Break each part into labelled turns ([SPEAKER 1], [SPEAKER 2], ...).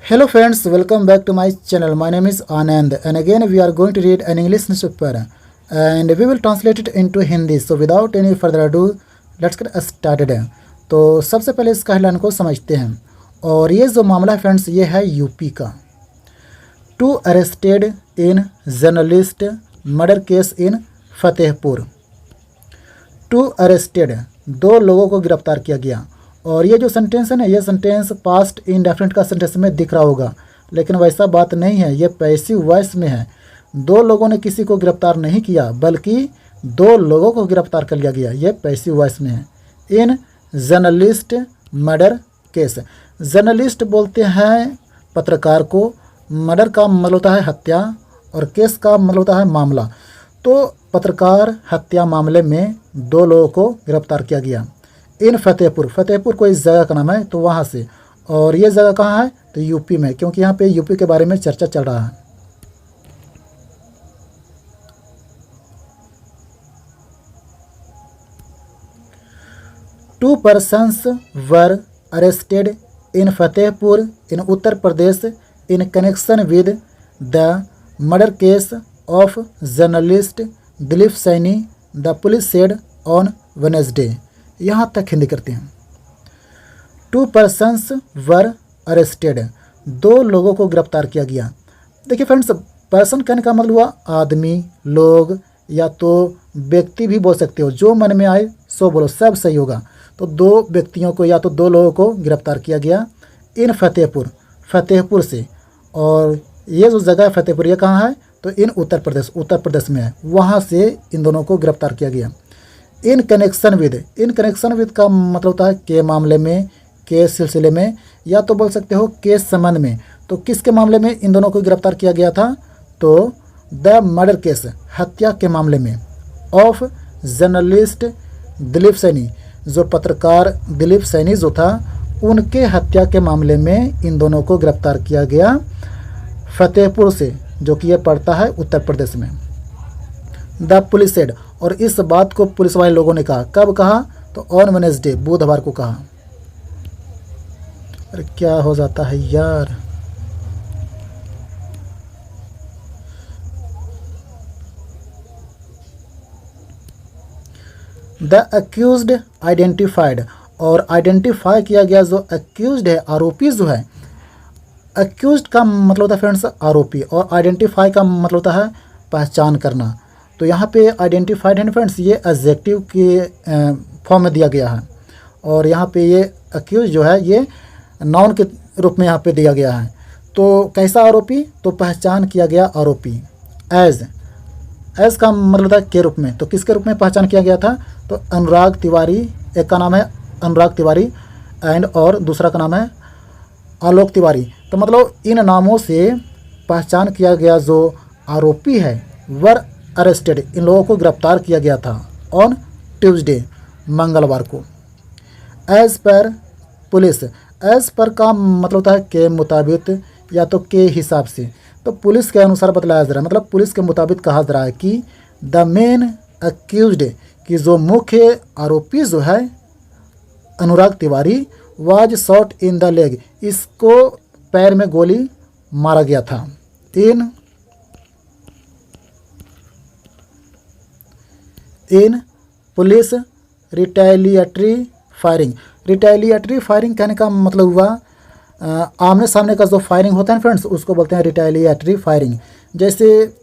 [SPEAKER 1] Hello friends, welcome back to my channel. My name is Anand and again we are going to read an English newspaper and we will translate it into Hindi. So without any further ado, let's get started. तो सबसे पहले इसका headline को समझते हैं और ये जो मामला है फ्रेंड्स ये है यूपी का। Two arrested in journalist murder case in Fatehpur. Two arrested, दो लोगों को गिरफ्तार किया गया। और ये जो सेंटेंस है ना, ये सेंटेंस पास्ट इंडेफिनिट का सेंटेंस में दिख रहा होगा, लेकिन वैसा बात नहीं है, ये पैसिव वॉइस में है। दो लोगों ने किसी को गिरफ्तार नहीं किया बल्कि दो लोगों को गिरफ्तार कर लिया गया, ये पैसिव वॉइस में है। इन जर्नलिस्ट मर्डर केस, जर्नलिस्ट बोलते हैं पत्रकार को, मर्डर का मतलब होता है हत्या और केस का मतलब होता है मामला। तो पत्रकार हत्या मामले में दो लोगों को गिरफ्तार किया गया। इन फतेहपुर, फतेहपुर कोई जगह का नाम है तो वहाँ से, और ये जगह कहाँ है तो यूपी में, क्योंकि यहाँ पे यूपी के बारे में चर्चा चल रहा है। To persons were arrested in Fatehpur in Uttar Pradesh in connection with the murder case of journalist Dilip Saini, the police said on Wednesday. यहाँ तक हिंदी करते हैं। टू पर्सन्स वर अरेस्टेड, दो लोगों को गिरफ्तार किया गया। देखिए फ्रेंड्स, पर्सन कहने का मतलब हुआ आदमी, लोग, या तो व्यक्ति भी बोल सकते हो, जो मन में आए सो बोलो, सब सही होगा। तो दो व्यक्तियों को या तो दो लोगों को गिरफ्तार किया गया इन फतेहपुर, फतेहपुर से। और ये जो जगह फतेहपुर ये कहाँ है तो इन उत्तर प्रदेश में है, वहाँ से इन दोनों को गिरफ्तार किया गया। इन कनेक्शन विद का मतलब होता है के मामले में, के सिलसिले में, या तो बोल सकते हो के संबंध में। तो किसके मामले में इन दोनों को गिरफ्तार किया गया था तो द मर्डर केस, हत्या के मामले में, ऑफ जर्नलिस्ट दिलीप सैनी, जो पत्रकार दिलीप सैनी जो था उनके हत्या के मामले में इन दोनों को गिरफ्तार किया गया फतेहपुर से, जो कि ये पड़ता है उत्तर प्रदेश में। द पुलिस सेड, और इस बात को पुलिस वाले लोगों ने कहा, कब कहा तो ऑन वेडनेसडे, बुधवार को कहा। अरे क्या हो जाता है यार। द अक्यूज्ड आइडेंटिफाइड, और आइडेंटिफाई किया गया जो अक्यूज्ड है, आरोपी जो है। अक्यूज्ड का मतलब होता है फ्रेंड्स आरोपी, और आइडेंटिफाई का मतलब होता है पहचान करना। तो यहाँ पे आइडेंटिफाइड है ना फ्रेंड्स, ये एडजेक्टिव के फॉर्म में दिया गया है, और यहाँ पे ये अक्यूज जो है ये नाउन के रूप में यहाँ पे दिया गया है। तो कैसा आरोपी तो पहचान किया गया आरोपी। एज का मतलब होता है के रूप में, तो किसके रूप में पहचान किया गया था तो अनुराग तिवारी, एक का नाम है अनुराग तिवारी एंड और दूसरा का नाम है आलोक तिवारी। तो मतलब इन नामों से पहचान किया गया जो आरोपी है, वर अरेस्टेड, इन लोगों को गिरफ्तार किया गया था ऑन ट्यूसडे, मंगलवार को। As per police, as per का मतलब होता है के मुताबिक या तो के हिसाब से। तो पुलिस के अनुसार बतलाया जा रहा है, मतलब पुलिस के मुताबिक कहा जा रहा है कि द मेन अक्यूज्ड, कि जो मुख्य आरोपी जो है Anurag Tiwari, was shot in the leg, इसको पैर में गोली मारा गया था। In police retaliatory firing, retaliatory firing कहने का मतलब हुआ आमने सामने का जो फायरिंग होता है फ्रेंड्स, उसको बोलते हैं रिटेलिएटरी फायरिंग। जैसे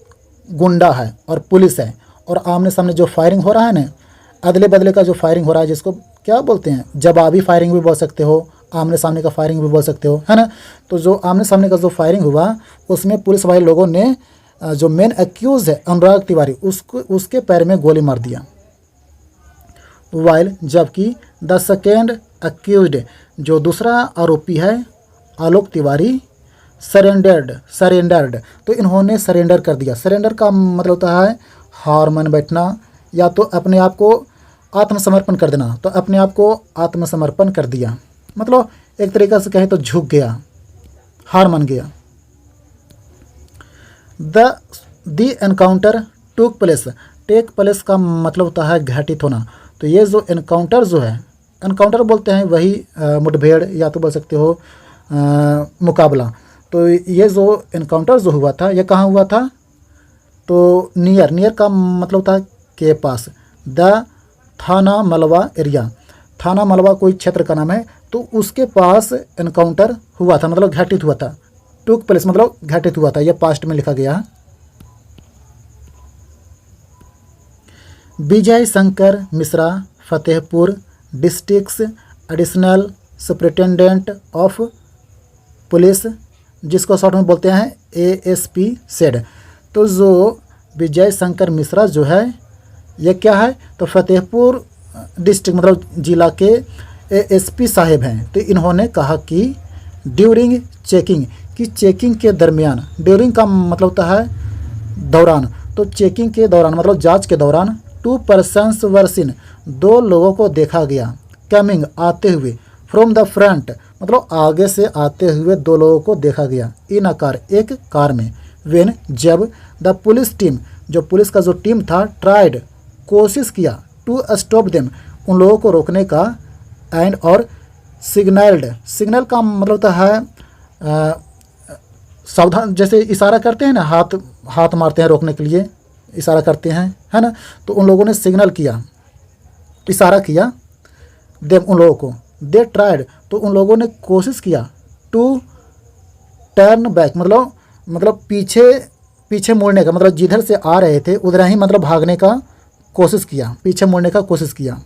[SPEAKER 1] गुंडा है और पुलिस है और आमने सामने जो फायरिंग हो रहा है ना, अदले बदले का जो फायरिंग हो रहा है, जिसको क्या बोलते हैं जवाबी फायरिंग भी बोल सकते हो, आमने सामने का फायरिंग भी बोल सकते हो, है ना। तो जो आमने सामने का जो फायरिंग हुआ उसमें पुलिस वाले लोगों ने जो मेन एक्यूज है अनुराग तिवारी, उसके पैर में गोली मार दिया। वाइल, जबकि द सेकेंड एक्यूज्ड, जो दूसरा आरोपी है आलोक तिवारी, सरेंडर्ड, तो इन्होंने सरेंडर कर दिया। सरेंडर का मतलब होता है हार मान बैठना, या तो अपने आप को आत्मसमर्पण कर देना, तो अपने आप को आत्मसमर्पण कर दिया, मतलब एक तरीक़ा से कहें तो झुक गया, हार मान गया। The encounter took place, take place का मतलब होता है घटित होना। तो ये जो एनकाउंटर जो है, एनकाउंटर बोलते हैं वही मुठभेड़, या तो बोल सकते हो मुकाबला। तो ये जो इनकाउंटर जो हुआ था ये कहाँ हुआ था, तो नियर का मतलब था के पास, द थाना मलवा एरिया, थाना मलवा कोई क्षेत्र का नाम है, तो उसके पास इनकाउंटर हुआ था, मतलब घटित हुआ था, टुक प्लेस मतलब घटित हुआ था, यह पास्ट में लिखा गया है। Vijay Shankar Mishra Fatehpur district additional superintendent of police, जिसको शॉर्ट में बोलते हैं ASP सेड। तो जो विजय शंकर मिश्रा जो है ये क्या है, तो फतेहपुर डिस्ट्रिक्ट मतलब जिला के ASP साहेब हैं। तो इन्होंने कहा कि ड्यूरिंग चेकिंग, कि चेकिंग के दरमियान, ड्यूरिंग का मतलब होता है दौरान, तो चेकिंग के दौरान मतलब जांच के दौरान 2 persons वर सीन, 2 लोगों को देखा गया, कमिंग आते हुए, फ्रॉम द फ्रंट मतलब आगे से आते हुए 2 लोगों को देखा गया, इन अ कार एक कार में, व्हेन जब द पुलिस टीम जो पुलिस का जो टीम था, ट्राइड कोशिश किया, टू स्टॉप देम उन लोगों को रोकने का, एंड और सिग्नल्ड, सिग्नल का मतलब होता है सावधान, जैसे इशारा करते हैं ना, हाथ मारते हैं रोकने के लिए, इशारा करते हैं, है ना, तो उन लोगों ने सिग्नल किया, इशारा किया देम उन लोगों को, दे ट्राइड तो उन लोगों ने कोशिश किया, टू टर्न बैक मतलब पीछे मुड़ने का, मतलब जिधर से आ रहे थे उधर ही मतलब भागने का कोशिश किया, पीछे मुड़ने का कोशिश किया।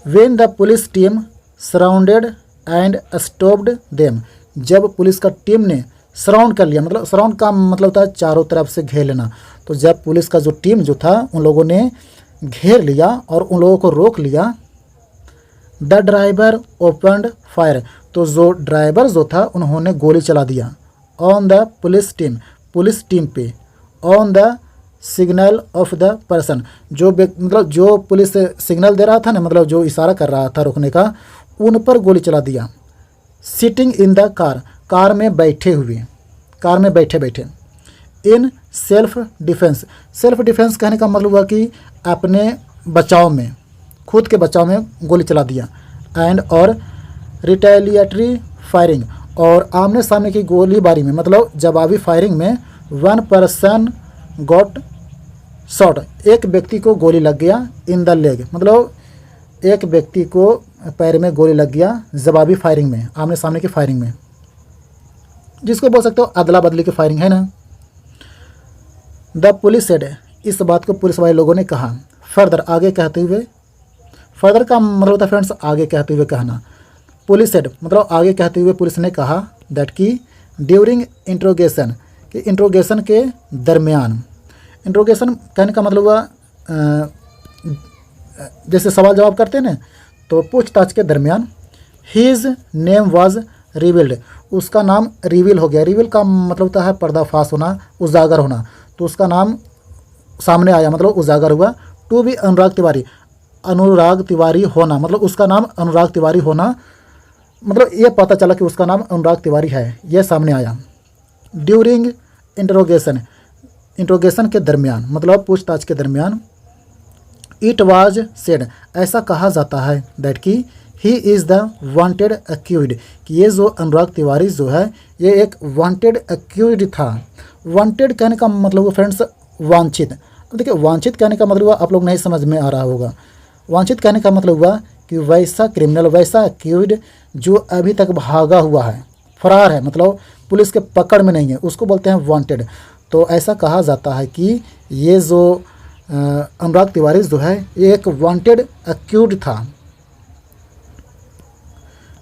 [SPEAKER 1] When the police team surrounded and stopped them, जब पुलिस का टीम ने सराउंड कर लिया, मतलब सराउंड का मतलब होता है चारों तरफ से घेर लेना, तो जब पुलिस का जो टीम जो था उन लोगों ने घेर लिया और उन लोगों को रोक लिया, द ड्राइवर ओपनड फायर, तो जो ड्राइवर जो था उन्होंने गोली चला दिया, ऑन द पुलिस टीम पे, on the signal of the person, मतलब जो पुलिस सिग्नल दे रहा था ना, मतलब जो इशारा कर रहा था रोकने का, उन पर गोली चला दिया। सिटिंग इन द कार में बैठे हुए, कार में बैठे इन सेल्फ डिफेंस कहने का मतलब हुआ कि अपने बचाव में, खुद के बचाव में गोली चला दिया, एंड और रिटेलिएटरी फायरिंग, और आमने सामने की गोलीबारी में मतलब जवाबी फायरिंग में 1 person गॉट शॉट, एक व्यक्ति को गोली लग गया, इन द लेग मतलब एक व्यक्ति को पैर में गोली लग गया, जवाबी फायरिंग में, आमने सामने की फायरिंग में, जिसको बोल सकते हो अदला बदली की फायरिंग, है ना। द पुलिस सेड, इस बात को पुलिस वाले लोगों ने कहा, फर्दर आगे कहते हुए, फर्दर का मतलब होता है फ्रेंड्स आगे कहते हुए कहना, पुलिस सेड मतलब आगे कहते हुए पुलिस ने कहा, दैट कि ड्यूरिंग इंट्रोगेशन, कि इंट्रोगेशन के दरमियान, इंट्रोगेशन कहने का मतलब हुआ जैसे सवाल जवाब करते हैं ना, तो पूछताछ के दरमियान, हीज नेम वाज रिवील्ड, उसका नाम रिवील हो गया, रिवील का मतलब होता है पर्दाफाश होना, उजागर होना, तो उसका नाम सामने आया मतलब उजागर हुआ, टू बी अनुराग तिवारी होना, मतलब उसका नाम अनुराग तिवारी होना, मतलब ये पता चला कि उसका नाम अनुराग तिवारी है, यह सामने आया। ड्यूरिंग इंट्रोगेशन के दरमियान मतलब पूछताछ के दरमियान, इट वाज सेड ऐसा कहा जाता है, दैट कि he is the wanted accused, कि ये जो अनुराग तिवारी जो है ये एक वांटेड एक्यूज्ड था। वांटेड कहने का मतलब फ्रेंड्स वांछित, तो देखिए वांछित कहने का मतलब हुआ आप लोग नहीं समझ में आ रहा होगा, वांछित कहने का मतलब हुआ कि वैसा क्रिमिनल, वैसा एक्यूज्ड जो अभी तक भागा हुआ है, फरार है, मतलब पुलिस के पकड़ में नहीं है, उसको बोलते हैं वांटेड। तो ऐसा कहा जाता है कि ये जो अनुराग तिवारी जो है ये एक वांटेड एक्यूज्ड था।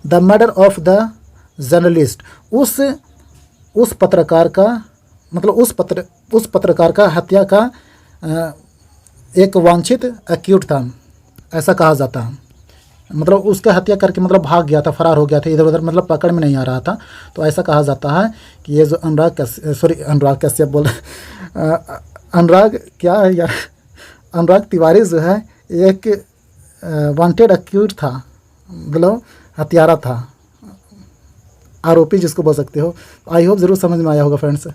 [SPEAKER 1] The murder of the journalist, उस पत्रकार का मतलब उस पत्रकार का हत्या का एक वांछित एक्यूट था, ऐसा कहा जाता है, मतलब उसका हत्या करके मतलब भाग गया था, फरार हो गया था, इधर उधर मतलब पकड़ में नहीं आ रहा था, तो ऐसा कहा जाता है कि ये जो अनुराग कश्यप बोल अनुराग क्या है यार, अनुराग तिवारी जो है एक वांटेड एक्यूट था, मतलब हत्यारा था, आरोपी जिसको बोल सकते हो। आई होप ज़रूर समझ में आया होगा फ्रेंड्स।